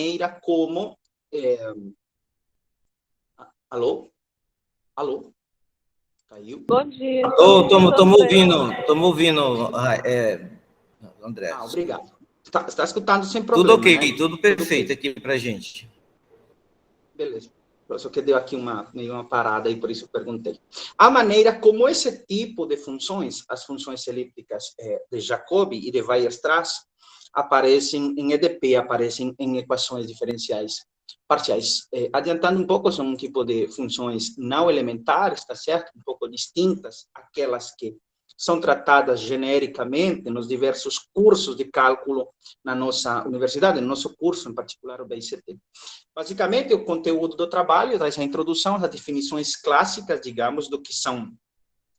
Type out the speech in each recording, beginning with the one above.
maneira como... Alô? Alô? Caiu? Bom dia. Estamos ouvindo, André. Obrigado. Está escutando sem Tudo problema, ok, né? tudo perfeito aqui para a gente. Beleza. Só que deu aqui meio uma parada aí, por isso eu perguntei. A maneira como esse tipo de funções, as funções elípticas de Jacobi e de Weierstrass, aparecem em EDP, aparecem em equações diferenciais parciais. Adiantando um pouco, são um tipo de funções não elementares, tá certo? Um pouco distintas aquelas que são tratadas genericamente nos diversos cursos de cálculo na nossa universidade, no nosso curso, em particular o BICT. Basicamente, o conteúdo do trabalho traz a introdução às definições clássicas, digamos, do que são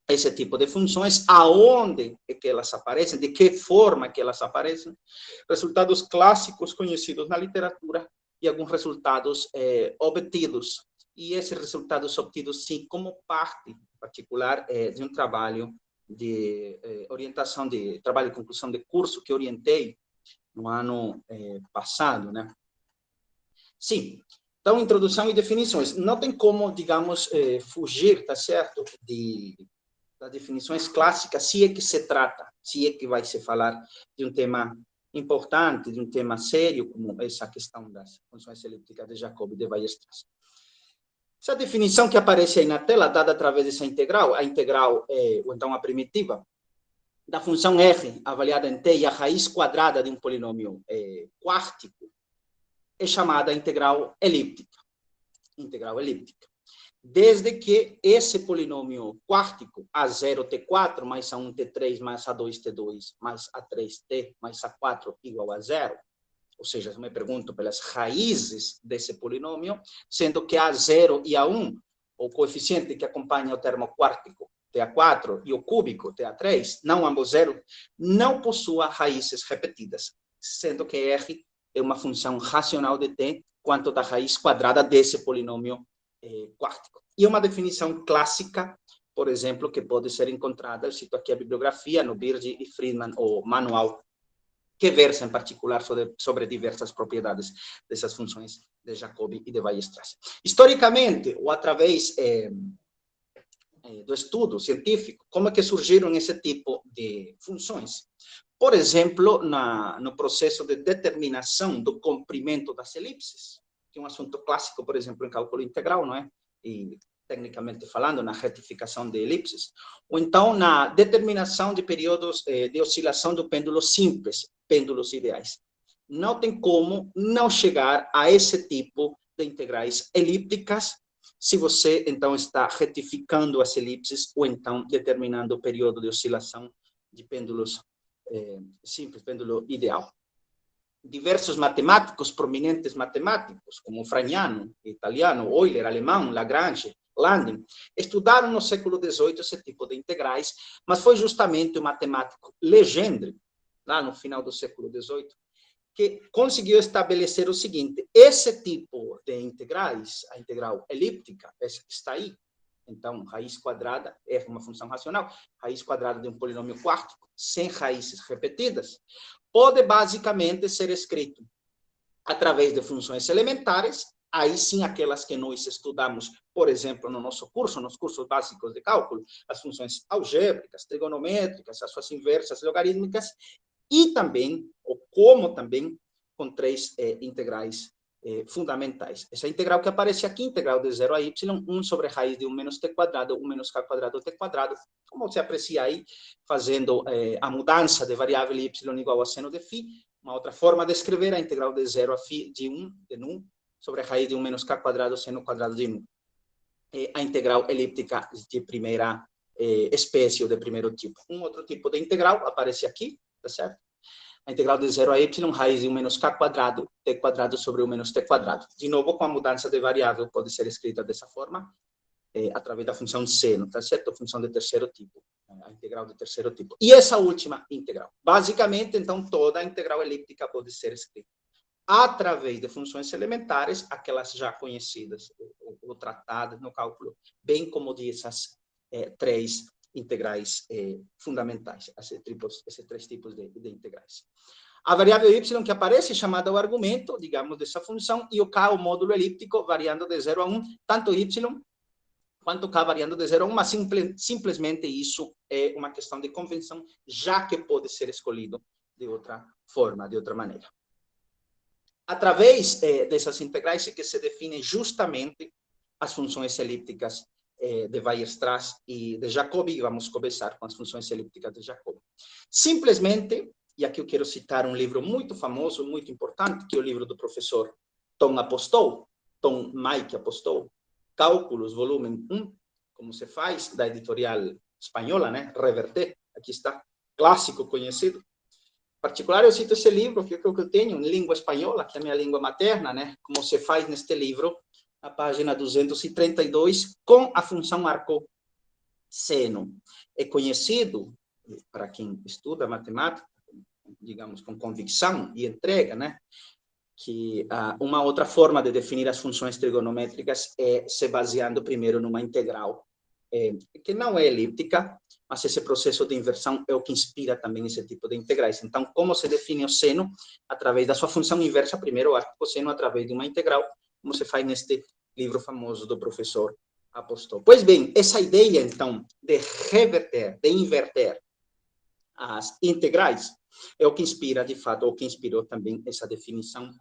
esse tipo de funções, aonde é que elas aparecem, de que forma que elas aparecem, resultados clássicos conhecidos na literatura e alguns resultados obtidos. E esses resultados obtidos, sim, como parte, em particular, de um trabalho de orientação, de trabalho de conclusão de curso que orientei no ano passado, né? Sim. Então, introdução e definições. Não tem como, digamos, fugir, tá certo, das definições clássicas, se é que se trata, se é que vai se falar de um tema importante, de um tema sério, como essa questão das funções elípticas de Jacobi e de Weierstrass. Essa definição que aparece aí na tela, dada através dessa integral, a integral, ou então a primitiva, da função r avaliada em t e a raiz quadrada de um polinômio quártico, é chamada integral elíptica. Integral elíptica. Desde que esse polinômio quártico, A0T4 mais A1T3 mais A2T2 mais A3T mais A4 igual a zero, ou seja, eu me pergunto pelas raízes desse polinômio, sendo que A0 e A1, o coeficiente que acompanha o termo quártico, TA4, e o cúbico, TA3, não ambos zero, não possua raízes repetidas, sendo que R é uma função racional de t quanto da raiz quadrada desse polinômio quártico. E uma definição clássica, por exemplo, que pode ser encontrada, eu cito aqui a bibliografia, no Birge e Friedman, o manual, que versa em particular sobre diversas propriedades dessas funções de Jacobi e de Weierstrass. Historicamente, ou através do estudo científico, como é que surgiram esse tipo de funções? Por exemplo, no processo de determinação do comprimento das elipses, que é um assunto clássico, por exemplo, em cálculo integral, não é? E, tecnicamente falando, na retificação de elipses, ou então na determinação de períodos de oscilação do pêndulo simples, pêndulos ideais. Não tem como não chegar a esse tipo de integrais elípticas se você, então, está retificando as elipses ou, então, determinando o período de oscilação de pêndulos simples, pêndulo ideal. Diversos matemáticos, prominentes matemáticos, como Fragnano, italiano, Euler, alemão, Lagrange, Landin, estudaram no século XVIII esse tipo de integrais, mas foi justamente o matemático Legendre, lá no final do século XVIII, que conseguiu estabelecer o seguinte: esse tipo de integrais, a integral elíptica, essa que está aí, então, raiz quadrada é uma função racional, raiz quadrada de um polinômio quártico, sem raízes repetidas, pode basicamente ser escrito através de funções elementares, aí sim aquelas que nós estudamos, por exemplo, no nosso curso, nos cursos básicos de cálculo, as funções algébricas, trigonométricas, as suas inversas logarítmicas, e também, ou como também, com três integrais fundamentais. Essa integral que aparece aqui, integral de 0 a y, 1 sobre a raiz de 1 menos t quadrado, 1 menos k quadrado t quadrado, como você aprecia aí, fazendo a mudança de variável y igual a seno de φ. Uma outra forma de escrever a integral de 0 a φ de 1, de nu, sobre a raiz de 1 menos k quadrado, seno quadrado de nu. A integral elíptica de primeira espécie ou de primeiro tipo. Um outro tipo de integral aparece aqui, tá certo? A integral de 0 a y, raiz de 1 menos k quadrado, t quadrado sobre 1 menos t quadrado. De novo, com a mudança de variável, pode ser escrita dessa forma, através da função seno, tá certo? Função de terceiro tipo, a integral de terceiro tipo. E essa última integral. Basicamente, então, toda a integral elíptica pode ser escrita através de funções elementares, aquelas já conhecidas ou tratadas no cálculo, bem como dessas três integrais fundamentais, esses três tipos de integrais. A variável y que aparece é chamada o argumento, digamos, dessa função, e o k, o módulo elíptico, variando de 0 a 1, tanto y quanto k variando de 0 a 1, mas simplesmente isso é uma questão de convenção, já que pode ser escolhido de outra forma, de outra maneira. Através dessas integrais é que se define justamente as funções elípticas de Weierstrass e de Jacobi, e vamos começar com as funções elípticas de Jacobi. Simplesmente, e aqui eu quero citar um livro muito famoso, muito importante, que é o livro do professor Tom Mike Apostol, Cálculos, volume 1, como se faz, da editorial espanhola, né? Reverter, aqui está, clássico conhecido. Em particular, eu cito esse livro, que eu tenho em língua espanhola, que é a minha língua materna, né? Como se faz neste livro, na página 232, com a função arco-seno. É conhecido, para quem estuda matemática, digamos, com convicção e entrega, né? Que uma outra forma de definir as funções trigonométricas é se baseando primeiro numa integral, que não é elíptica, mas esse processo de inversão é o que inspira também esse tipo de integrais. Então, como se define o seno? Através da sua função inversa, primeiro o arco-seno, através de uma integral, como se faz neste livro famoso do professor Apostol. Pois bem, essa ideia, então, de reverter, de inverter as integrais, é o que inspira, de fato, ou que inspirou também essa definição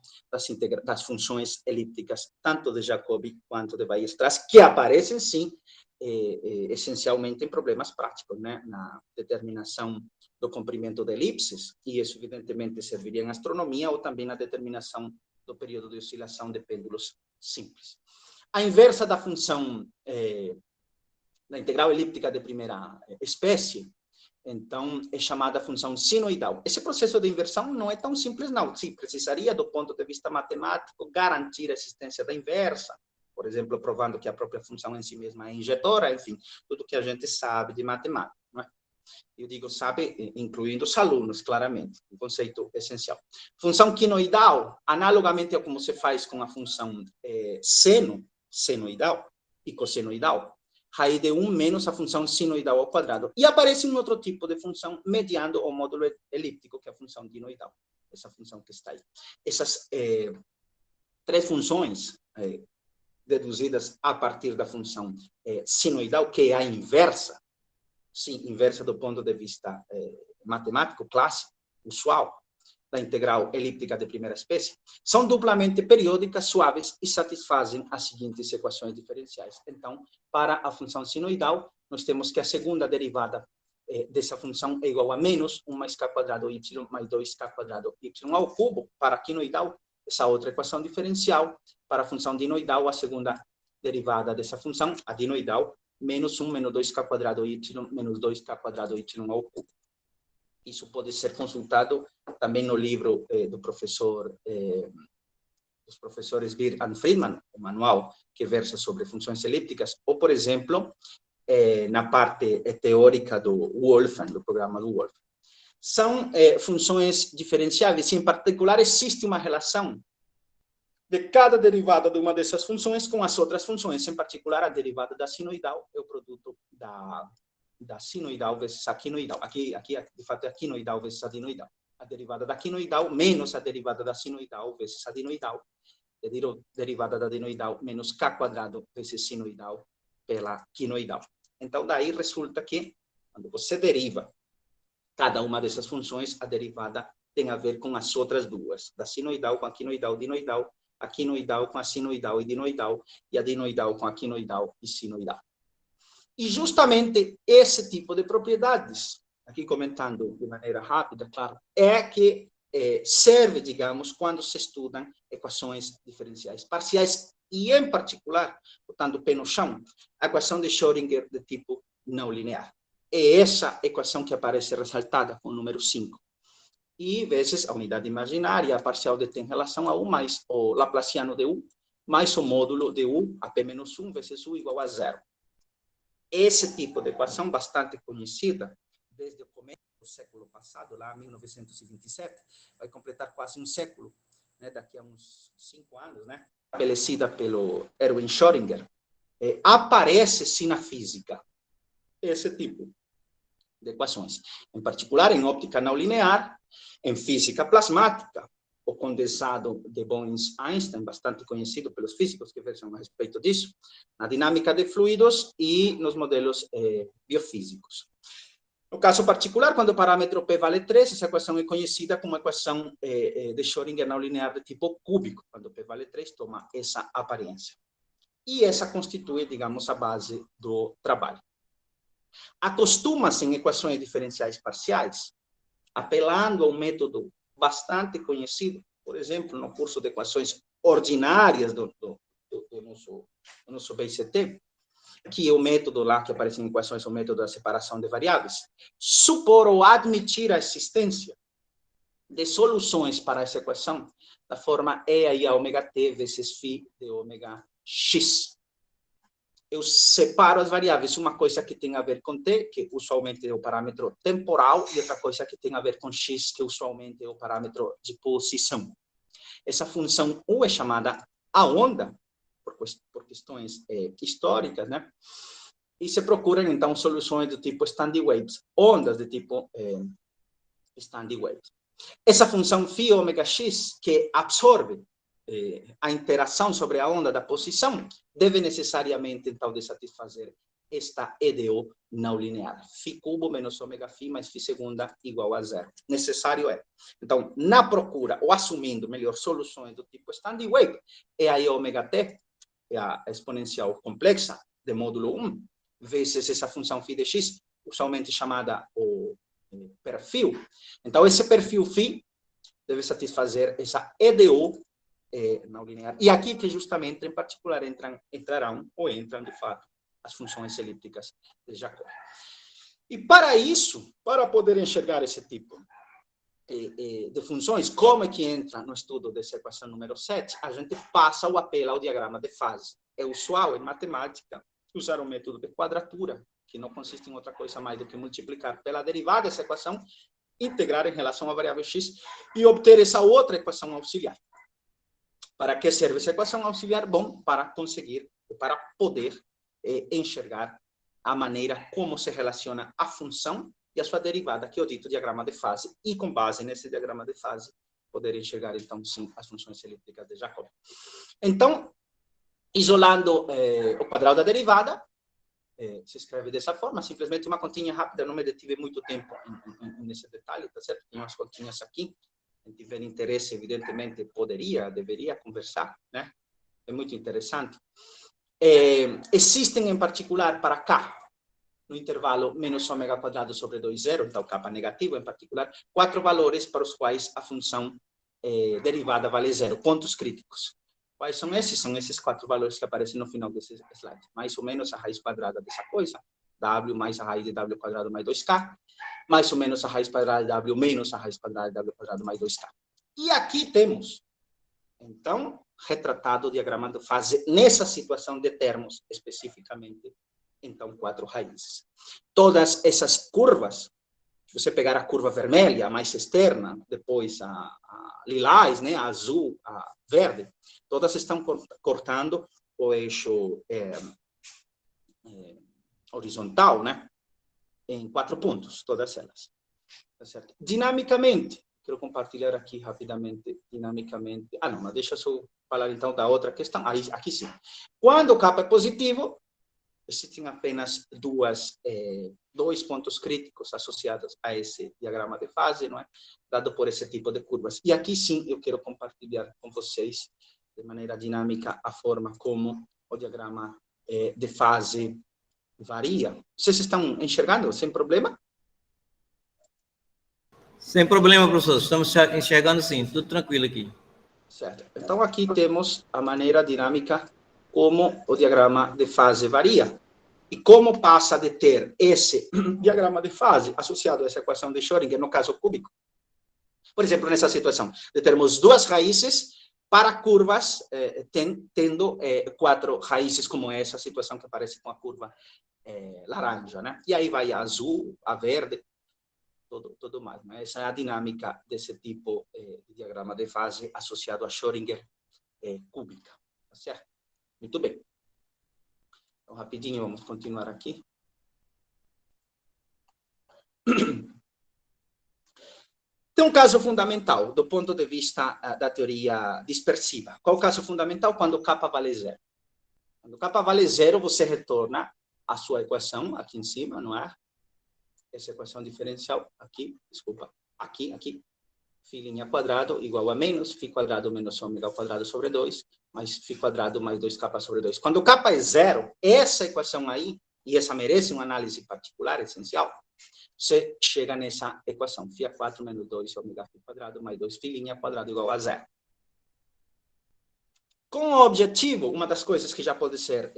das funções elípticas, tanto de Jacobi quanto de Weierstrass, que aparecem, sim, essencialmente em problemas práticos, né? Na determinação do comprimento de elipses, e isso, evidentemente, serviria em astronomia, ou também na determinação do período de oscilação de pêndulos simples. A inversa da função da integral elíptica de primeira espécie, então, é chamada função sinoidal. Esse processo de inversão não é tão simples, não. Sim, precisaria, do ponto de vista matemático, garantir a existência da inversa, por exemplo, provando que a própria função em si mesma é injetora, enfim, tudo que a gente sabe de matemática, não é? Eu digo sabe, incluindo os alunos, claramente, um conceito essencial. Função quinoidal, analogamente a como se faz com a função senoidal e cossenoidal, raiz de 1 menos a função sinoidal ao quadrado. E aparece um outro tipo de função mediando o módulo elíptico, que é a função dinoidal, essa função que está aí. Essas três funções deduzidas a partir da função sinoidal, que é a inversa, sim, inversa do ponto de vista matemático, clássico, usual, da integral elíptica de primeira espécie, são duplamente periódicas, suaves e satisfazem as seguintes equações diferenciais. Então, para a função sinoidal, nós temos que a segunda derivada dessa função é igual a menos 1 mais k quadrado y mais 2k quadrado y ao cubo. Para a quinoidal, essa outra equação diferencial. Para a função dinoidal, a segunda derivada dessa função, a dinoidal, menos 1 menos 2k quadrado y menos 2k quadrado y ao cubo. Isso pode ser consultado também no livro dos professores Beer e Friedman, o manual que versa sobre funções elípticas, ou, por exemplo, na parte teórica do Wolfram, do programa do Wolfram. São funções diferenciáveis, e, em particular, existe uma relação de cada derivada de uma dessas funções com as outras funções, em particular, a derivada da sinoidal é o produto da sinoidal vezes a quinoidal. Aqui, de fato, é a quinoidal vezes a dinoidal. A derivada da quinoidal menos a derivada da sinoidal vezes a dinoidal. A derivada da dinoidal menos k quadrado vezes sinoidal pela quinoidal. Então, daí resulta que, quando você deriva cada uma dessas funções, a derivada tem a ver com as outras duas. Da sinoidal com a quinoidal, dinoidal, a quinoidal com a sinoidal e dinoidal, e a dinoidal com a quinoidal e sinoidal. E justamente esse tipo de propriedades, aqui comentando de maneira rápida, claro, é que serve, digamos, quando se estudam equações diferenciais parciais, e, em particular, botando o pé no chão, a equação de Schrödinger de tipo não linear. É essa equação que aparece ressaltada com o número 5. E, vezes, a unidade imaginária, a parcial de t em relação a U, mais o laplaciano de U, mais o módulo de U, a p menos 1, vezes U igual a 0. Esse tipo de equação, bastante conhecida, desde o começo do século passado, lá em 1927, vai completar quase um século, né, daqui a uns 5 anos, né, estabelecida pelo Erwin Schrödinger, aparece sim na física, esse tipo de equações. Em particular, em óptica não linear, em física plasmática, o condensado de Bose-Einstein, bastante conhecido pelos físicos que versam a respeito disso, na dinâmica de fluidos e nos modelos biofísicos. No caso particular, quando o parâmetro P vale 3, essa equação é conhecida como equação de Schrödinger não linear de tipo cúbico. Quando P vale 3, toma essa aparência. E essa constitui, digamos, a base do trabalho. Acostuma-se em equações diferenciais parciais, apelando a um método bastante conhecido, por exemplo, no curso de equações ordinárias do nosso BICT, que é o método lá que aparece em equações, o método da separação de variáveis, supor ou admitir a existência de soluções para essa equação da forma E aí a ômega t vezes φ de ômega x. Eu separo as variáveis, uma coisa que tem a ver com t, que usualmente é o parâmetro temporal, e outra coisa que tem a ver com x, que usualmente é o parâmetro de posição. Essa função U é chamada a onda, por questões históricas, né? E se procuram, então, soluções do tipo standing waves, ondas de tipo standing waves. Essa função φ ômega x, que absorve a interação sobre a onda da posição, deve necessariamente, então, de satisfazer esta EDO não linear. Φ cubo menos ômega φ mais φ segunda igual a zero. Necessário é. Então, na procura, ou assumindo, melhor, soluções do tipo standing wave, é aí ômega t, é a exponencial complexa de módulo 1, vezes essa função φ de x, usualmente chamada o perfil. Então, esse perfil φ deve satisfazer essa EDO não linear. E aqui que justamente, em particular, entram, de fato, as funções elípticas de Jacob. E para isso, para poder enxergar esse tipo de funções, como é que entra no estudo dessa equação número 7, a gente passa o apelo ao diagrama de fase. É usual em matemática usar o método de quadratura, que não consiste em outra coisa mais do que multiplicar pela derivada dessa equação, integrar em relação à variável x e obter essa outra equação auxiliar. Para que serve essa equação auxiliar? Bom, para conseguir, para poder enxergar a maneira como se relaciona a função e a sua derivada, que é o dito diagrama de fase, e com base nesse diagrama de fase, poder enxergar, então, sim, as funções elípticas de Jacob. Então, isolando o quadrado da derivada, se escreve dessa forma, simplesmente uma continha rápida, não me detive muito tempo nesse detalhe, tá certo? Tem umas continhas aqui, quem tiver interesse, evidentemente, deveria conversar, né? É muito interessante. Existem, em particular, para K, no intervalo menos ômega quadrado sobre 2, 0, então K negativo, em particular, 4 valores para os quais a função derivada vale 0, pontos críticos. Quais são esses? São esses 4 valores que aparecem no final desse slide. Mais ou menos a raiz quadrada dessa coisa, W mais a raiz de W quadrado mais 2K, mais ou menos a raiz quadrada de W menos a raiz quadrada de W quadrado mais 2K. E aqui temos, então, retratado o diagrama de fase nessa situação de termos, especificamente, então, 4 raízes. Todas essas curvas, se você pegar a curva vermelha, a mais externa, depois a lilás, né, a azul, a verde, todas estão cortando o eixo horizontal, né, em 4 pontos, todas elas. Tá certo? Dinamicamente, quero compartilhar aqui rapidamente, dinamicamente. Não, mas deixa eu só falar então da outra questão. Aqui sim. Quando o kappa é positivo, existem apenas dois pontos críticos associados a esse diagrama de fase, não é? Dado por esse tipo de curvas. E aqui sim eu quero compartilhar com vocês, de maneira dinâmica, a forma como o diagrama de fase varia. Vocês estão enxergando sem problema? Sem problema, professor. Estamos enxergando sim, tudo tranquilo aqui. Certo. Então, aqui temos a maneira dinâmica como o diagrama de fase varia. E como passa de ter esse diagrama de fase associado a essa equação de Schrödinger, no caso cúbico. Por exemplo, nessa situação, de termos 2 raízes para curvas, tendo 4 raízes, como essa situação que aparece com a curva laranja, né? E aí vai a azul, a verde, tudo mais. Né? Essa é a dinâmica desse tipo de diagrama de fase associado a Schrödinger cúbica. Tá certo? Muito bem. Então, rapidinho, vamos continuar aqui. Tem um caso fundamental, do ponto de vista da teoria dispersiva. Qual o caso fundamental? Quando k vale zero. Quando k vale zero, você retorna a sua equação aqui em cima, não é? Essa equação diferencial aqui, desculpa, aqui, φ' quadrado igual a menos φ quadrado menos ômega ao quadrado sobre 2, mais φ quadrado mais 2k sobre 2. Quando k é zero, essa equação aí, e essa merece uma análise particular, essencial, você chega nessa equação, φ4 menos 2 ômega φ quadrado mais 2 φ' quadrado igual a zero. Com o objetivo, uma das coisas que já pode ser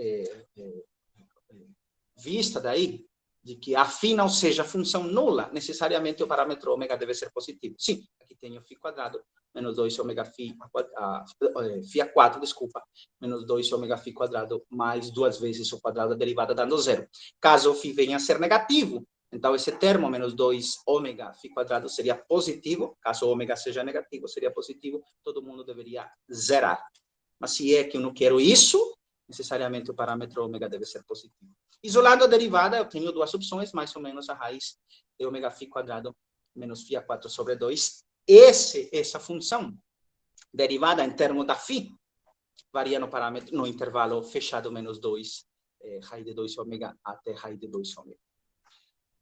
vista daí, de que a φ não seja função nula, necessariamente o parâmetro ômega deve ser positivo. Sim, aqui tenho φ quadrado menos 2 ômega φ4, desculpa, menos 2 ômega φ quadrado mais 2 vezes o quadrado da derivada, dando zero. Caso o φ venha a ser negativo, então esse termo, menos 2 ômega φ quadrado, seria positivo. Caso o ômega seja negativo, seria positivo. Todo mundo deveria zerar. Mas se é que eu não quero isso, necessariamente o parâmetro ômega deve ser positivo. Isolando a derivada, eu tenho duas opções, mais ou menos a raiz de ômega φ quadrado menos φ4 sobre 2. Essa função derivada em termos da φ varia no parâmetro, no intervalo fechado menos 2, raiz de 2 ômega até raiz de 2 ômega.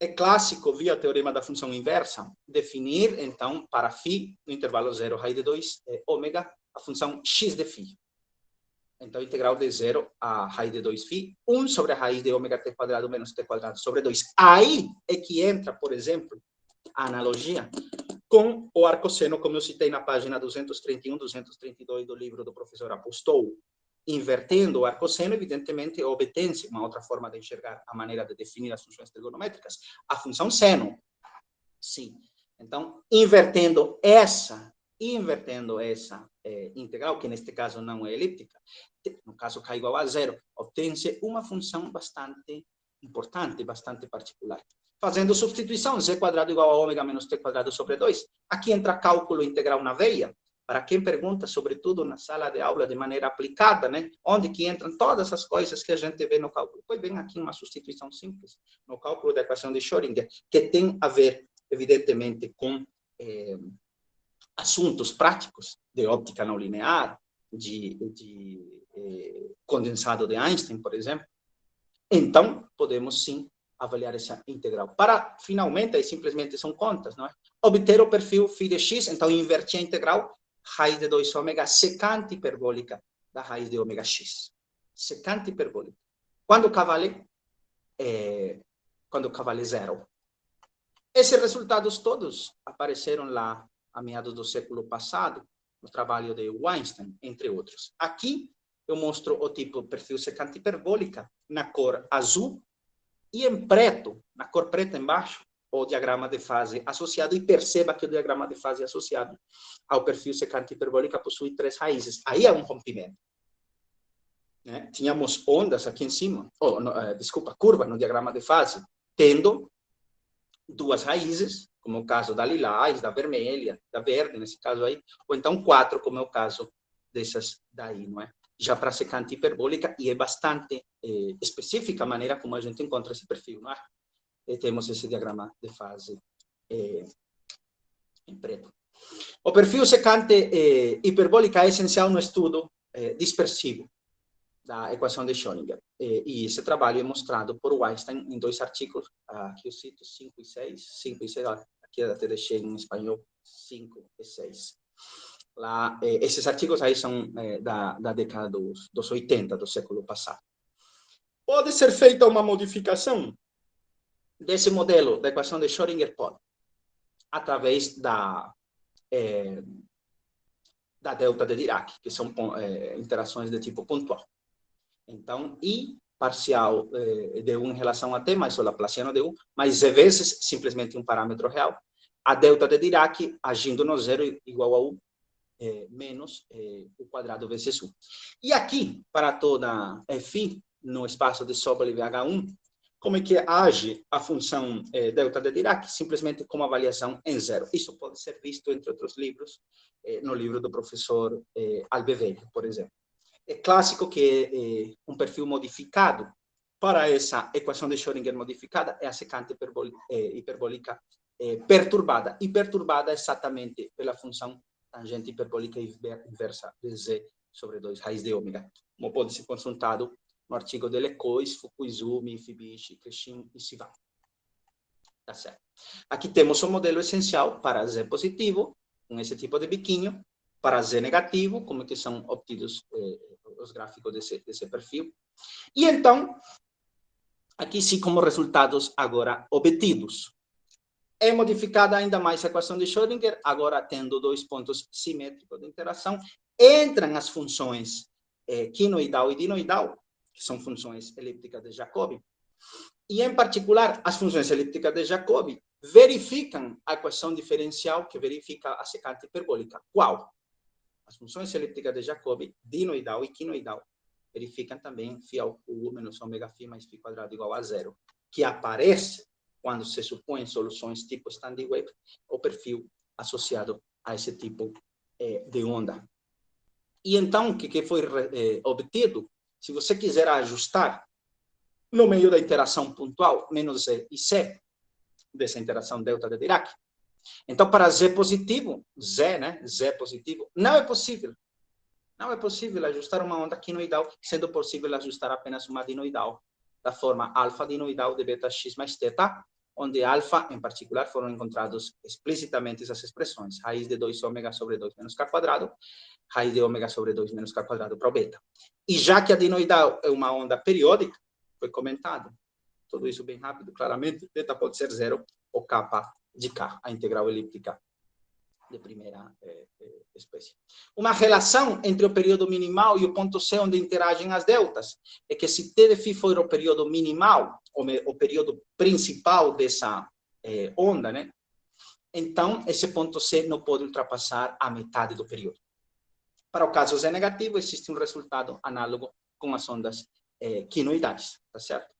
É clássico, via o teorema da função inversa, definir, então, para φ, no intervalo 0, raiz de 2 ômega, a função x de φ. Então, integral de 0 a raiz de 2φ, 1 sobre a raiz de ômega t quadrado menos t quadrado sobre 2. Aí é que entra, por exemplo, a analogia com o arcosseno, como eu citei na página 231, 232 do livro do professor Apostol. Invertendo o arcosseno, evidentemente, obtém-se uma outra forma de enxergar a maneira de definir as funções trigonométricas, a função seno. Sim. Então, invertendo essa integral, que neste caso não é elíptica, no caso k igual a zero, obtém-se uma função bastante importante, bastante particular. Fazendo substituição, z quadrado igual a ômega menos t quadrado sobre 2. Aqui entra cálculo integral na veia. Para quem pergunta, sobretudo na sala de aula, de maneira aplicada, né? Onde que entram todas as coisas que a gente vê no cálculo. Pois bem, aqui uma substituição simples, no cálculo da equação de Schrödinger, que tem a ver, evidentemente, com assuntos práticos de óptica não linear, de condensado de Einstein, por exemplo. Então, podemos sim avaliar essa integral. Para, finalmente, aí simplesmente são contas, não é? Obter o perfil φ de x, então invertir a integral, raiz de 2 ômega secante hiperbólica da raiz de ômega x. Secante hiperbólica. Quando k vale zero. Esses resultados todos apareceram lá a meados do século passado, no trabalho de Einstein, entre outros. Aqui eu mostro o tipo perfil secante hiperbólica na cor azul e em preto, na cor preta embaixo, o diagrama de fase associado, e perceba que o diagrama de fase associado ao perfil secante hiperbólica possui 3 raízes. Aí é um rompimento. Né? Tínhamos ondas aqui em cima, curva no diagrama de fase, tendo 2 raízes, como é o caso da lilás, da vermelha, da verde, nesse caso aí, ou então 4, como é o caso dessas daí, não é? Já para secante hiperbólica, e é bastante específica a maneira como a gente encontra esse perfil, não é? E temos esse diagrama de fase em preto. O perfil secante hiperbólica é essencial no estudo dispersivo da equação de Schrödinger. E esse trabalho é mostrado por Einstein em 2 artigos, aqui eu cito 5 e 6, aqui eu até deixei em espanhol 5 e 6. Lá, esses artigos aí são da década dos 80, do século passado. Pode ser feita uma modificação desse modelo da equação de Schrödinger? Pode. Através da delta de Dirac, que são interações de tipo pontual. Então, I parcial de 1 em relação a t, mais o laplaciano de 1, mais z vezes simplesmente um parâmetro real. A delta de Dirac, agindo no zero, igual a 1 menos o quadrado vezes 1. E aqui, para toda φ, no espaço de Sobolev H1, como é que age a função delta de Dirac? Simplesmente com avaliação em zero. Isso pode ser visto, entre outros livros, no livro do professor Albevello, por exemplo. É clássico que um perfil modificado para essa equação de Schrödinger modificada é a secante hiperbólica perturbada. E perturbada exatamente pela função tangente hiperbólica inversa de z sobre 2 raiz de ômega, como pode ser consultado no artigo de Lecois, Fukuzumi, Fibishi, Keshin e Sivan. Tá certo. Aqui temos o modelo essencial para Z positivo, com esse tipo de biquinho, para Z negativo, como que são obtidos os gráficos desse perfil. E então, aqui sim como resultados agora obtidos. É modificada ainda mais a equação de Schrödinger, agora tendo 2 pontos simétricos de interação, entram as funções quinoidal e dinoidal, que são funções elípticas de Jacobi, e, em particular, as funções elípticas de Jacobi verificam a equação diferencial que verifica a secante hiperbólica. Qual? As funções elípticas de Jacobi, dinoidal e quinoidal, verificam também φ ao cubo menos ômega φ mais φ quadrado igual a zero, que aparece quando se supõem soluções tipo standing wave, o perfil associado a esse tipo de onda. E então, o que foi obtido? Se você quiser ajustar no meio da interação pontual, menos Z e C, dessa interação delta de Dirac, então, para Z positivo, Z, né? Z positivo, não é possível. Não é possível ajustar uma onda quinoidal, sendo possível ajustar apenas uma dinoidal, da forma alfa dinoidal de beta x mais θ, onde alfa, em particular, foram encontrados explicitamente essas expressões, raiz de 2 ômega sobre 2 menos k quadrado, raiz de ômega sobre 2 menos k quadrado para o beta. E já que a dinoidal é uma onda periódica, foi comentado, tudo isso bem rápido, claramente, θ pode ser zero ou k de k, a integral elíptica de primeira espécie. Uma relação entre o período minimal e o ponto C onde interagem as deltas é que se T de φ for o período minimal, o período principal dessa onda, né? Então, esse ponto C não pode ultrapassar a metade do período. Para o caso Z negativo, existe um resultado análogo com as ondas quinoidais, tá certo?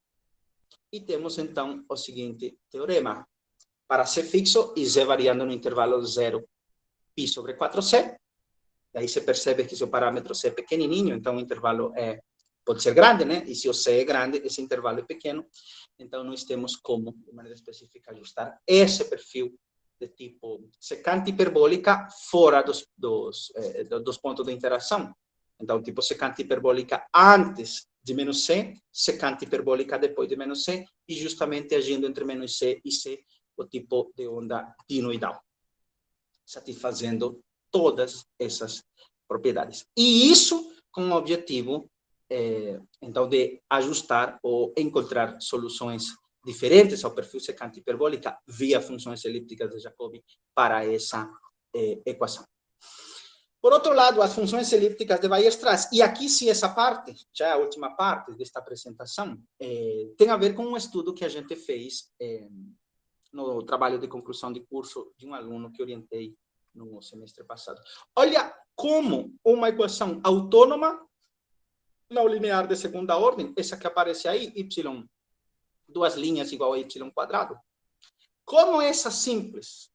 E temos, então, o seguinte teorema. Para C fixo e Z variando no intervalo 0, π sobre 4C, daí você percebe que se o parâmetro C é pequenininho, então o intervalo pode ser grande, né? E se o C é grande, esse intervalo é pequeno. Então, nós temos como, de maneira específica, ajustar esse perfil de tipo secante hiperbólica fora dos pontos de interação. Então, tipo secante hiperbólica antes de menos C, secante hiperbólica depois de menos C, e justamente agindo entre menos C e C, o tipo de onda dinoidal, satisfazendo todas essas propriedades. E isso com o objetivo, então, de ajustar ou encontrar soluções diferentes ao perfil secante hiperbólica via funções elípticas de Jacobi para essa equação. Por outro lado, as funções elípticas de Weierstrass, e aqui sim essa parte, já é a última parte desta apresentação, tem a ver com um estudo que a gente fez no trabalho de conclusão de curso de um aluno que orientei no semestre passado. Olha como uma equação autônoma não linear de segunda ordem, essa que aparece aí, y, duas linhas igual a y quadrado, como essa simples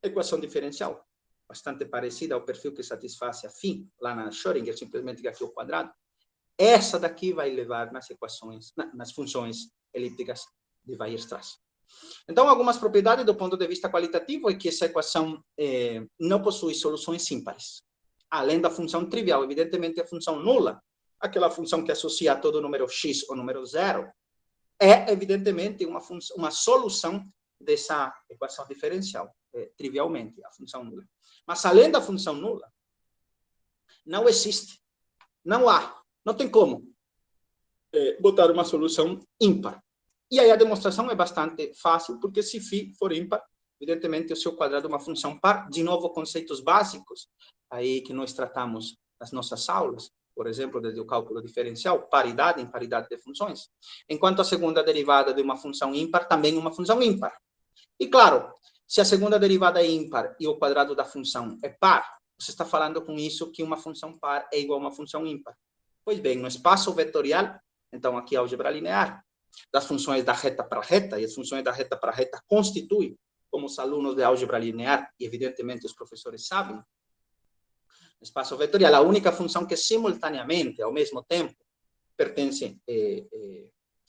equação diferencial, bastante parecida ao perfil que satisfaz a φ, lá na Schrödinger, simplesmente que aqui é o quadrado, essa daqui vai levar nas equações, nas funções elípticas de Weierstrass. Então, algumas propriedades do ponto de vista qualitativo é que essa equação não possui soluções ímpares. Além da função trivial, evidentemente, a função nula, aquela função que associa todo número x ou número zero, é, evidentemente, uma solução dessa equação diferencial, trivialmente, a função nula. Mas, além da função nula, não existe, não tem como botar uma solução ímpar. E aí a demonstração é bastante fácil, porque se φ for ímpar, evidentemente o seu quadrado é uma função par. De novo, conceitos básicos aí que nós tratamos nas nossas aulas, por exemplo, desde o cálculo diferencial, paridade, imparidade de funções. Enquanto a segunda derivada de uma função ímpar também é uma função ímpar. E claro, se a segunda derivada é ímpar e o quadrado da função é par, você está falando com isso que uma função par é igual a uma função ímpar. Pois bem, no espaço vetorial, então aqui a álgebra linear, das funções da reta para reta, e as funções da reta para reta constituem, como os alunos de álgebra linear, e evidentemente os professores sabem, no espaço vetorial, a única função que simultaneamente, ao mesmo tempo, pertence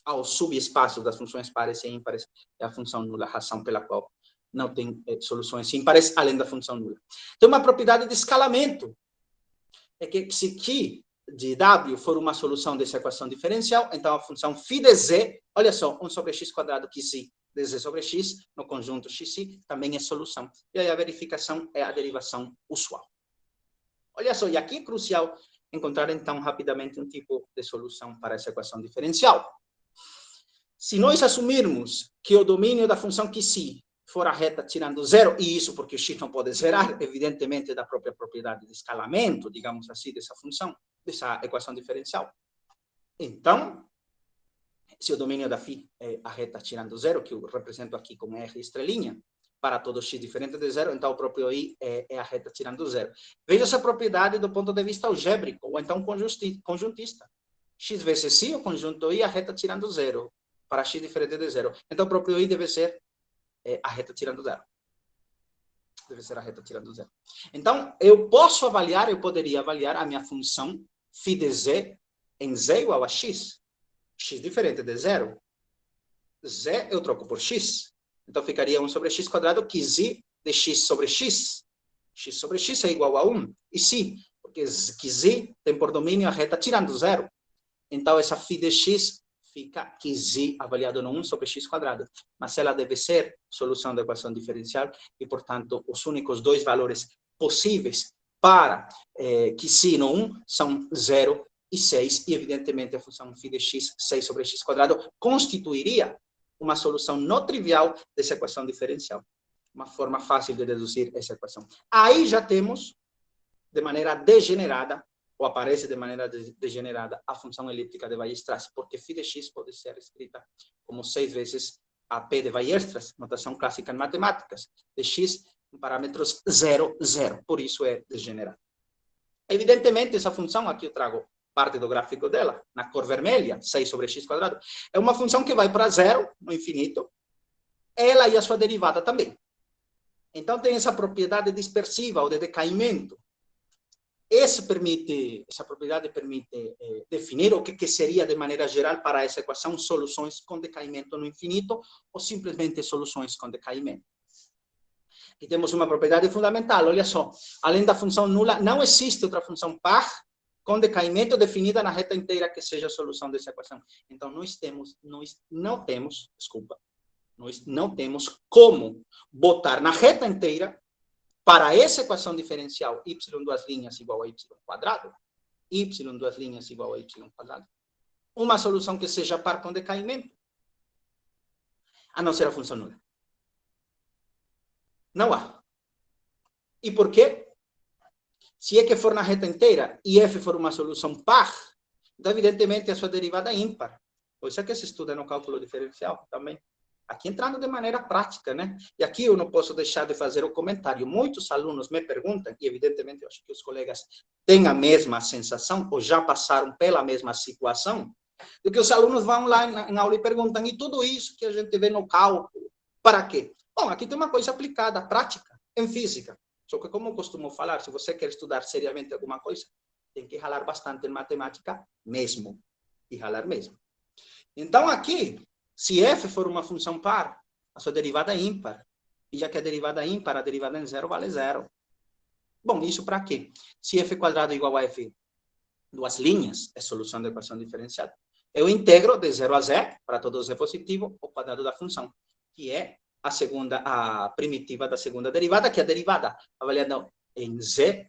ao subespaço das funções pares e ímpares é a função nula, a razão pela qual não tem soluções ímpares, além da função nula. Tem uma propriedade de escalamento, é que se Q de W for uma solução dessa equação diferencial, então a função φ de z, olha só, 1 sobre x quadrado QZ de z sobre x, no conjunto xi, também é solução. E aí a verificação é a derivação usual. Olha só, e aqui é crucial encontrar, então, rapidamente um tipo de solução para essa equação diferencial. Se nós assumirmos que o domínio da função QC for a reta tirando zero, e isso porque o x não pode zerar, evidentemente, da própria propriedade de escalamento, digamos assim, dessa função, dessa equação diferencial. Então, se o domínio da φ é a reta tirando zero, que eu represento aqui como R estrelinha, para todo x diferente de zero, então o próprio I é a reta tirando zero. Veja essa propriedade do ponto de vista algébrico, ou então conjuntista. X vezes I, o conjunto I, a reta tirando zero, para x diferente de zero. Então o próprio I deve ser a reta tirando zero. Deve ser a reta tirando zero. Então, eu poderia avaliar a minha função φ de z em z igual a x. X diferente de zero. Z eu troco por x. Então, ficaria 1 sobre x quadrado, que z de x sobre x. X sobre x é igual a 1. E sim, porque que z tem por domínio a reta tirando zero. Então, essa φ de x fica que z avaliado no 1 sobre x quadrado. Mas ela deve ser solução da equação diferencial e, portanto, os únicos dois valores possíveis para que z no 1 são 0 e 6. E, evidentemente, a função φ de x, 6 sobre x quadrado, constituiria uma solução não trivial dessa equação diferencial. Uma forma fácil de deduzir essa equação. Aí já temos, de maneira degenerada, ou aparece de maneira degenerada, a função elíptica de Weierstrass, porque φ de x pode ser escrita como 6 vezes a P de Weierstrass, notação clássica em matemáticas, de x em parâmetros 0, 0. Por isso é degenerada. Evidentemente, essa função, aqui eu trago parte do gráfico dela, na cor vermelha, 6 sobre x quadrado, é uma função que vai para zero, no infinito, ela e a sua derivada também. Então, tem essa propriedade dispersiva, ou de decaimento. Essa propriedade permite definir o que seria, de maneira geral, para essa equação, soluções com decaimento no infinito, ou simplesmente soluções com decaimento. E temos uma propriedade fundamental, olha só, além da função nula, não existe outra função par com decaimento definida na reta inteira que seja a solução dessa equação. Então, nós não temos como botar na reta inteira, para essa equação diferencial, y duas linhas igual a y quadrado, y duas linhas igual a y quadrado, uma solução que seja par com decaimento, a não ser a função nula. Não há. E por quê? Se é que for na reta inteira e f for uma solução par, então, evidentemente, a sua derivada é ímpar. Coisa que se estuda no cálculo diferencial também. Aqui entrando de maneira prática, né? E aqui eu não posso deixar de fazer o comentário. Muitos alunos me perguntam, e evidentemente eu acho que os colegas têm a mesma sensação, ou já passaram pela mesma situação, do que os alunos vão lá na aula e perguntam, e tudo isso que a gente vê no cálculo, para quê? Bom, aqui tem uma coisa aplicada, prática, em física. Só que, como eu costumo falar, se você quer estudar seriamente alguma coisa, tem que ralar bastante em matemática mesmo. E ralar mesmo. Então, aqui, se f for uma função par, a sua derivada é ímpar. E já que a derivada é ímpar, a derivada em zero vale zero. Bom, isso para quê? Se f quadrado é igual a f duas linhas, é solução da equação diferencial. Eu integro de 0 a z, para todo z positivo, o quadrado da função, que é a primitiva da segunda derivada, que é a derivada avaliada em z,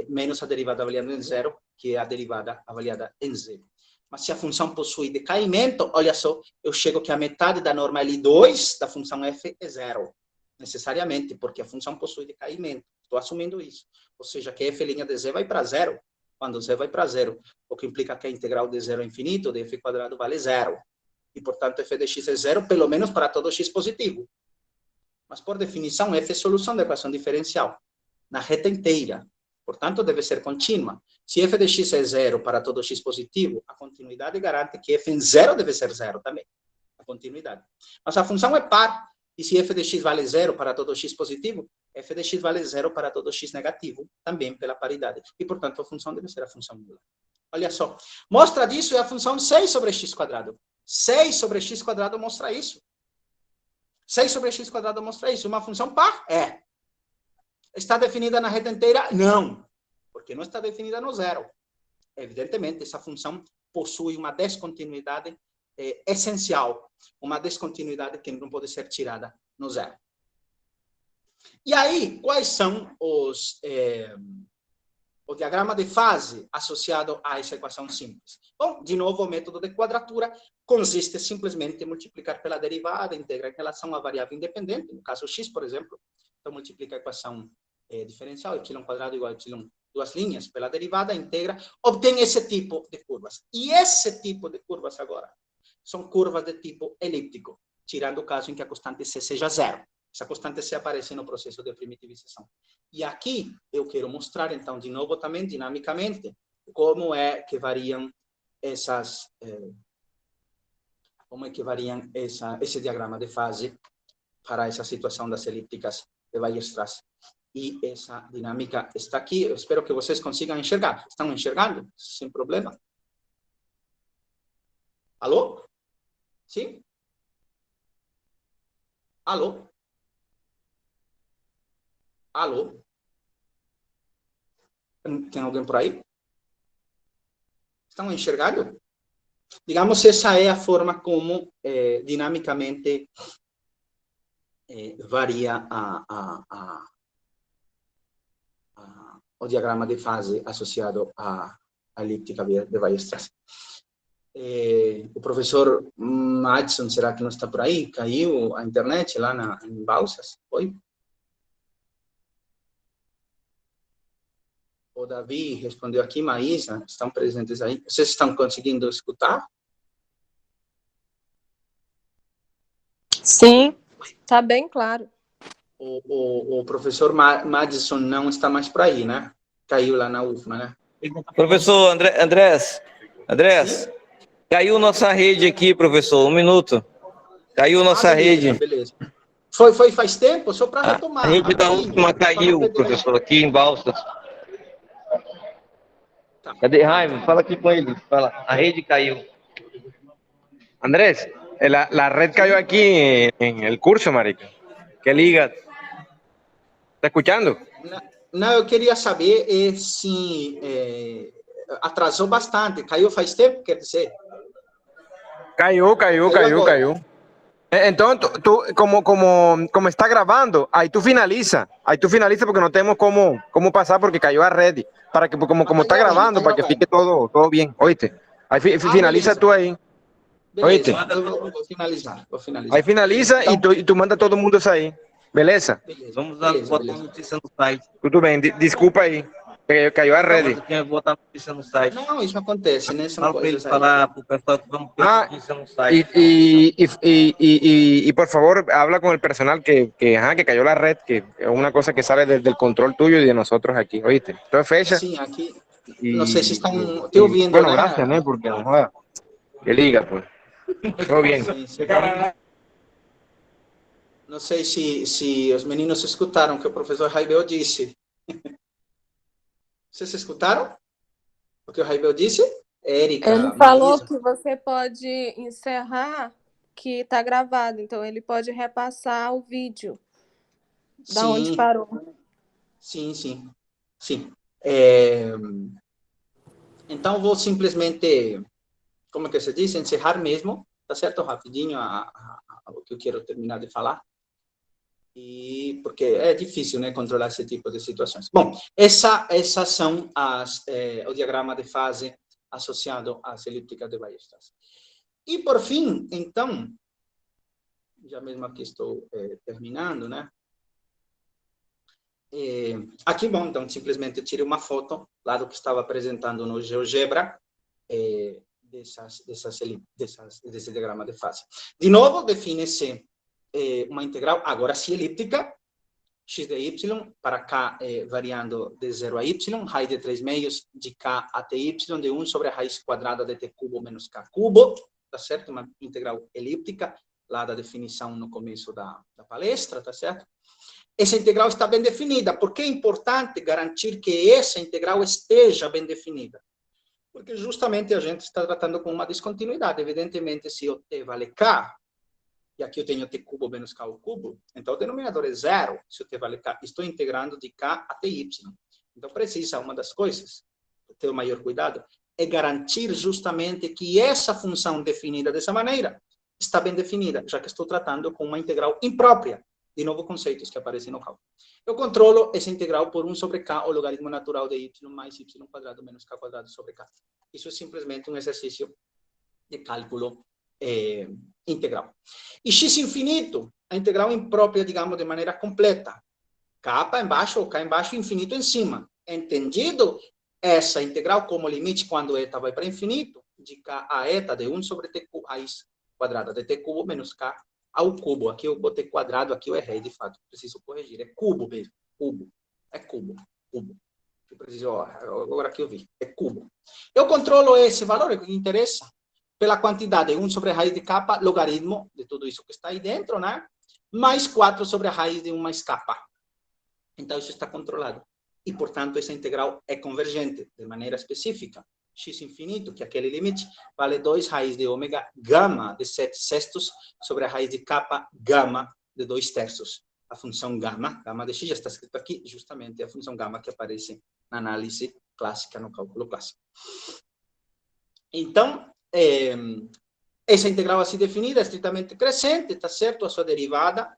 menos a derivada avaliada em zero, que é a derivada avaliada em z. Mas se a função possui decaimento, olha só, eu chego que a metade da norma L2 da função f é zero, necessariamente, porque a função possui decaimento. Estou assumindo isso. Ou seja, que f' de z vai para zero, quando z vai para zero, o que implica que a integral de zero a infinito de f quadrado vale zero. E, portanto, f de x é zero, pelo menos para todo x positivo. Mas, por definição, f é solução da equação diferencial, na reta inteira. Portanto, deve ser contínua. Se f de x é zero para todo x positivo, a continuidade garante que f em zero deve ser zero também. A continuidade. Mas a função é par. E se f de x vale zero para todo x positivo, f de x vale zero para todo x negativo, também pela paridade. E, portanto, a função deve ser a função nula. Olha só. Mostra disso é a função 6 sobre x quadrado. 6 sobre x quadrado mostra isso. 6 sobre x quadrado mostra isso. Uma função par? É. Está definida na reta inteira? Não. Porque não está definida no zero. Evidentemente, essa função possui uma descontinuidade essencial. Uma descontinuidade que não pode ser tirada no zero. E aí, quais são o diagrama de fase associado a essa equação simples? Bom, de novo, o método de quadratura consiste simplesmente em multiplicar pela derivada, integrar em relação à variável independente, no caso x, por exemplo. Então, multiplica a equação diferencial, y quadrado igual a y, duas linhas, pela derivada, integra, obtém esse tipo de curvas. E esse tipo de curvas agora são curvas de tipo elíptico, tirando o caso em que a constante c seja zero. Essa constante C aparece no processo de primitivização. E aqui eu quero mostrar, então, de novo também, dinamicamente, como é que variam essas... esse diagrama de fase para essa situação das elípticas de Weierstrass. E essa dinâmica está aqui. Eu espero que vocês consigam enxergar. Estão enxergando? Sem problema? Alô? Sim? Alô? Alô? Tem alguém por aí? Estão enxergando? Digamos, essa é a forma como dinamicamente varia o diagrama de fase associado à elíptica de Weierstrass. O professor Madison, será que não está por aí? Caiu a internet lá em Balsas? Foi? O Davi respondeu aqui, Maísa, estão presentes aí. Vocês estão conseguindo escutar? Sim, está bem claro. O professor Madison não está mais por aí, né? Caiu lá na UFMA, né? Professor Andrés, Sim? caiu nossa rede aqui, professor, 1 minuto. Caiu nossa beleza, rede. Beleza. Foi faz tempo? Só para retomar. A rede da última caiu, professor, aqui em Balsas. Tá. Cadê Jaime? Fala aqui com ele. Fala, a rede caiu. Andrés, la red cayó aquí en el curso, marica. ¿Qué liga? ¿Está escuchando? Não, eu queria saber se atrasou bastante. Caiu faz tempo, quer dizer? Cayó. Entonces, tú como está grabando, ahí tú finaliza porque no tenemos cómo pasar porque cayó a red. Para que como está grabando, para que fique todo bien, oíste. Ahí finaliza beleza. tú ahí. Beleza, Oíste. eu vou finalizar. Aí finaliza então, e tu manda todo mundo sair. Beleza? Vamos botar a notícia no site. Tudo bem. Desculpa aí. Caiu a rede. Vamos botar a notícia no site. Não, isso acontece, né? São Fala para ele coisas aí. falar para o pessoal que vamos ter notícia no site. Y por favor, habla con el personal que cayó la red, que es una cosa que sale del control tuyo y de nosotros aquí, ¿oíste? Entonces, fecha. Sim, aqui. Não sei se estão te y, ouvindo, bueno, né? gracias, ¿no? Porque no joda. Que liga, pues. Todo bien. Sim. Não sei se os meninos escutaram o que o professor Raibel disse. Vocês escutaram o que o Raibel disse? Érica, Ele falou Marisa. que você pode encerrar, que está gravado, então ele pode repassar o vídeo da onde parou. Sim. Então, vou simplesmente, como que se diz, encerrar mesmo, tá certo? Rapidinho o que eu quero terminar de falar. E porque é difícil, né, controlar esse tipo de situações. Bom, essas são o diagrama de fase associado às elípticas de Weierstrass. E, por fim, então, já mesmo aqui estou terminando, né? Aqui, bom, então, simplesmente tirei uma foto lá do que estava apresentando no GeoGebra, desse diagrama de fase. De novo, define-se uma integral, agora sim elíptica, x de y, para k variando de 0 a y, raiz de 3 meios de k até y, de 1 sobre a raiz quadrada de t cubo menos k cubo, tá certo? Uma integral elíptica, lá da definição no começo da palestra, tá certo? Essa integral está bem definida. Por que é importante garantir que essa integral esteja bem definida? Porque justamente a gente está tratando com uma descontinuidade. Evidentemente, se o t vale k, e aqui eu tenho t cubo menos k ao cubo, então o denominador é zero, se o t vale k. Estou integrando de k até y. Então precisa, uma das coisas, ter o maior cuidado, é garantir justamente que essa função definida dessa maneira está bem definida, já que estou tratando com uma integral imprópria. De novo, conceitos que aparecem no cálculo. Eu controlo essa integral por 1 sobre k, o logaritmo natural de y mais y quadrado menos k quadrado sobre k. Isso é simplesmente um exercício de cálculo integral. E x infinito, a integral imprópria, digamos, de maneira completa. K embaixo ou k embaixo, infinito em cima. Entendido essa integral como limite quando eta vai para infinito, de k a eta de 1 sobre t raiz quadrada de t cubo menos k ao cubo. Aqui eu botei quadrado, aqui eu errei, de fato. Preciso corrigir. É cubo mesmo. Cubo. É cubo. Cubo. Eu preciso, agora que eu vi. É cubo. Eu controlo esse valor, que interessa, pela quantidade 1 sobre a raiz de k, logaritmo de tudo isso que está aí dentro, né? Mais 4 sobre a raiz de 1 mais k. Então, isso está controlado. E, portanto, essa integral é convergente, de maneira específica. X infinito, que é aquele limite, vale 2 raiz de ômega gama de 7 sextos sobre a raiz de k gama de 2 terços. A função gama de x já está escrito aqui, justamente a função gama que aparece na análise clássica, no cálculo clássico. Então, essa integral assim definida é estritamente crescente, está certo? A sua derivada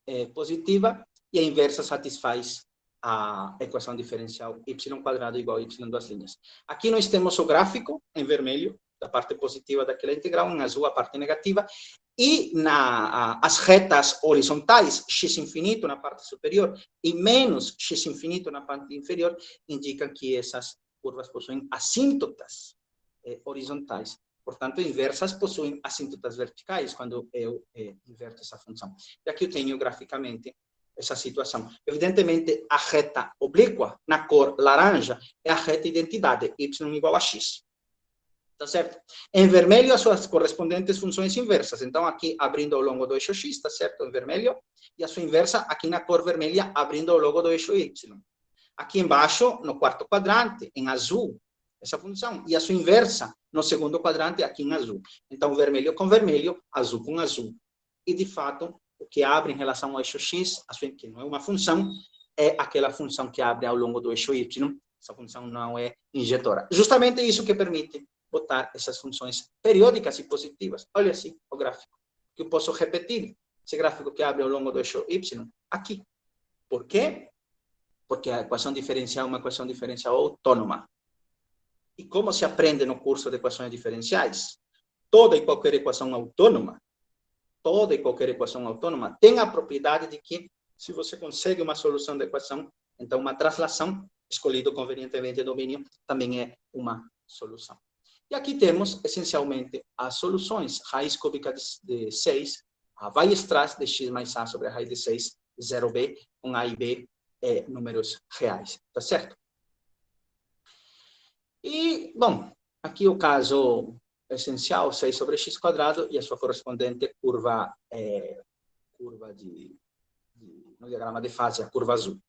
é positiva e a inversa satisfaz a equação diferencial y quadrado igual a y duas linhas. Aqui nós temos o gráfico em vermelho, da parte positiva daquela integral, em azul a parte negativa, e as retas horizontais, x infinito na parte superior e menos x infinito na parte inferior, indicam que essas curvas possuem assíntotas horizontais. Portanto, inversas possuem assíntotas verticais quando eu inverto essa função. E aqui eu tenho graficamente essa situação. Evidentemente, a reta oblíqua, na cor laranja, é a reta identidade, y igual a x. Tá certo? Em vermelho, as suas correspondentes funções inversas. Então, aqui, abrindo ao longo do eixo x, tá certo? Em vermelho. E a sua inversa, aqui na cor vermelha, abrindo ao longo do eixo y. Aqui embaixo, no quarto quadrante, em azul, essa função. E a sua inversa, no segundo quadrante, aqui em azul. Então, vermelho com vermelho, azul com azul. E, de fato, o que abre em relação ao eixo x, que não é uma função, é aquela função que abre ao longo do eixo y. Essa função não é injetora. Justamente isso que permite botar essas funções periódicas e positivas. Olha assim o gráfico, que eu posso repetir. Esse gráfico que abre ao longo do eixo y, aqui. Por quê? Porque a equação diferencial é uma equação diferencial autônoma. E como se aprende no curso de equações diferenciais? Toda e qualquer equação autônoma tem a propriedade de que, se você consegue uma solução da equação, então uma translação, escolhido convenientemente o domínio, também é uma solução. E aqui temos, essencialmente, as soluções. Raiz cúbica de 6, a Weierstrass de x mais a sobre a raiz de 6, 0b, com a e b números reais. Tá certo? E, bom, aqui o caso essencial, 6 sobre x quadrado e a sua correspondente curva, no diagrama de fase, a curva azul.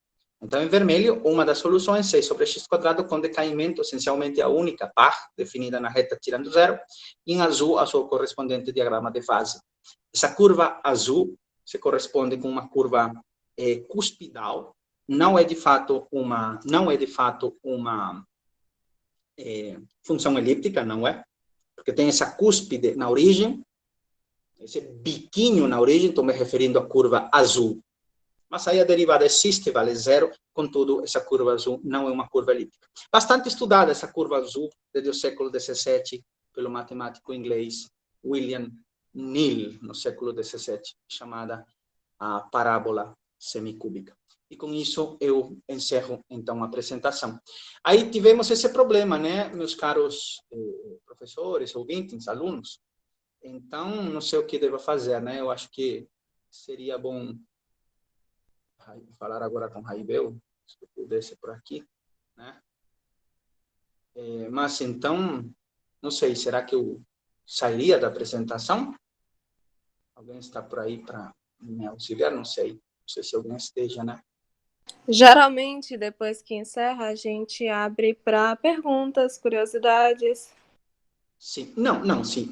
Então, em vermelho, uma das soluções, 6 sobre x quadrado, com decaimento, essencialmente a única par, definida na reta tirando zero, e em azul, a sua correspondente diagrama de fase. Essa curva azul se corresponde com uma curva cuspidal, não é de fato uma função elíptica, não é? Porque tem essa cúspide na origem, esse biquinho na origem, estou me referindo à curva azul. Mas aí a derivada existe, vale zero, contudo, essa curva azul não é uma curva elíptica. Bastante estudada essa curva azul, desde o século XVII, pelo matemático inglês William Neal, no século XVII, chamada a parábola semicúbica. E com isso eu encerro, então, a apresentação. Aí tivemos esse problema, né, meus caros professores, ouvintes, alunos. Então, não sei o que devo fazer, né? Eu acho que seria bom falar agora com Raibel, se eu pudesse por aqui, né? Mas, então, não sei, será que eu sairia da apresentação? Alguém está por aí para me auxiliar? Não sei se alguém esteja, né? Geralmente, depois que encerra, a gente abre para perguntas, curiosidades. Sim, não, sim,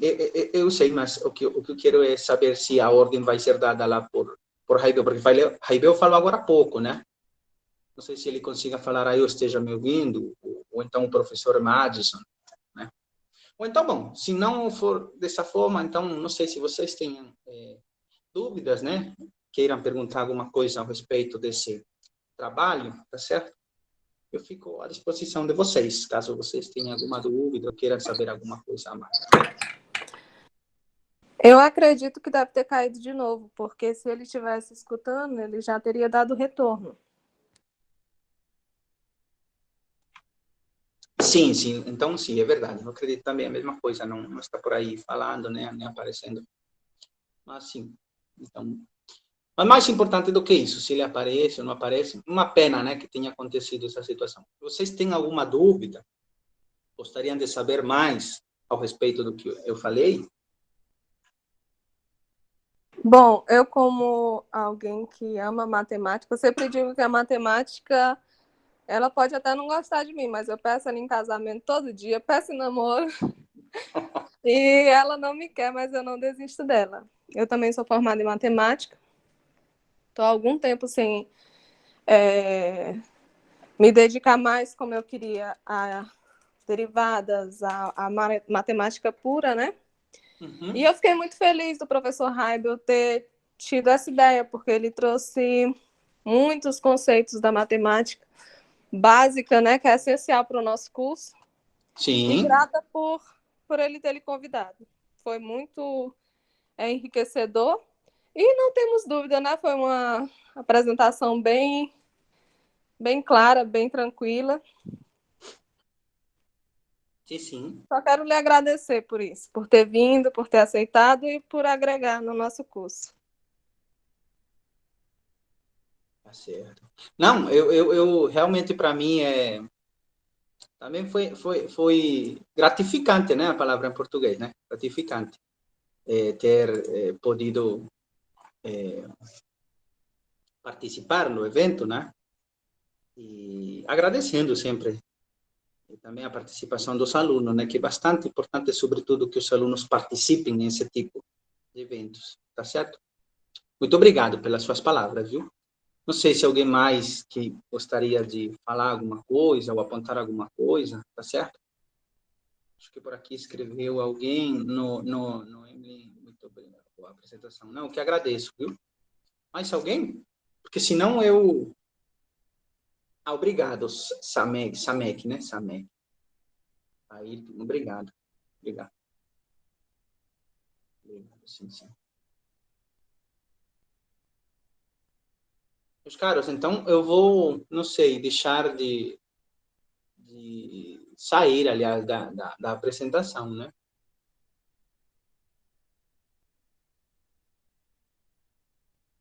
eu sei, mas o que eu quero é saber se a ordem vai ser dada lá por Raibel, porque Raibel falou agora há pouco, né? Não sei se ele consiga falar aí ou esteja me ouvindo, ou então o professor Madison, né? Ou então, bom, se não for dessa forma, então não sei se vocês têm dúvidas, né? Queiram perguntar alguma coisa a respeito desse trabalho, tá certo? Eu fico à disposição de vocês, caso vocês tenham alguma dúvida ou queiram saber alguma coisa a mais. Eu acredito que deve ter caído de novo, porque se ele estivesse escutando, ele já teria dado retorno. Sim, então sim, é verdade. Eu acredito também a mesma coisa, não está por aí falando, né, nem aparecendo. Mas sim, então... Mas mais importante do que isso, se ele aparece ou não aparece, uma pena, né, que tenha acontecido essa situação. Vocês têm alguma dúvida? Gostariam de saber mais ao respeito do que eu falei? Bom, eu como alguém que ama matemática, eu sempre digo que a matemática, ela pode até não gostar de mim, mas eu peço ela em casamento todo dia, peço em namoro, e ela não me quer, mas eu não desisto dela. Eu também sou formada em matemática, estou há algum tempo sem me dedicar mais como eu queria a derivadas, a matemática pura, né? Uhum. E eu fiquei muito feliz do professor Haibel ter tido essa ideia, porque ele trouxe muitos conceitos da matemática básica, né, que é essencial para o nosso curso. Sim. E grata por ele ter lhe convidado. Foi muito enriquecedor. E não temos dúvida, né? Foi uma apresentação bem clara, bem tranquila. Sim. Só quero lhe agradecer por isso, por ter vindo, por ter aceitado e por agregar no nosso curso. Tá certo. Não, eu realmente, para mim, também foi gratificante, né? A palavra em português, né? Gratificante. Ter podido participar no evento, né? E agradecendo sempre também a participação dos alunos, né? Que é bastante importante, sobretudo, que os alunos participem nesse tipo de eventos, tá certo? Muito obrigado pelas suas palavras, viu? Não sei se alguém mais que gostaria de falar alguma coisa ou apontar alguma coisa, tá certo? Acho que por aqui escreveu alguém no Emily, muito obrigado pela apresentação. Não, que agradeço, viu? Mais alguém? Porque senão eu... Ah, obrigado, Samek, né? Samek. Aí, obrigado. Obrigado, sim. Meus caros, então eu vou, não sei, deixar de sair, aliás, da apresentação, né?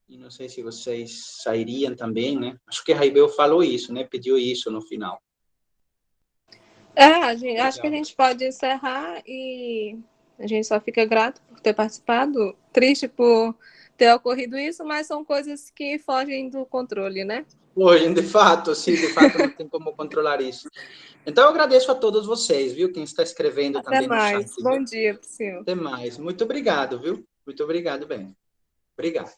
E não sei se vocês sairiam também, né? Acho que a Raibel falou isso, né? Pediu isso no final. Acho que a gente pode encerrar e a gente só fica grato por ter participado, triste por ter ocorrido isso, mas são coisas que fogem do controle, né? Hoje, de fato, sim, de fato não tem como controlar isso. Então eu agradeço a todos vocês, viu? Quem está escrevendo Até também no chat. mais. Bom dia, senhor. Até mais. Muito obrigado, viu? Muito obrigado, bem. Obrigado.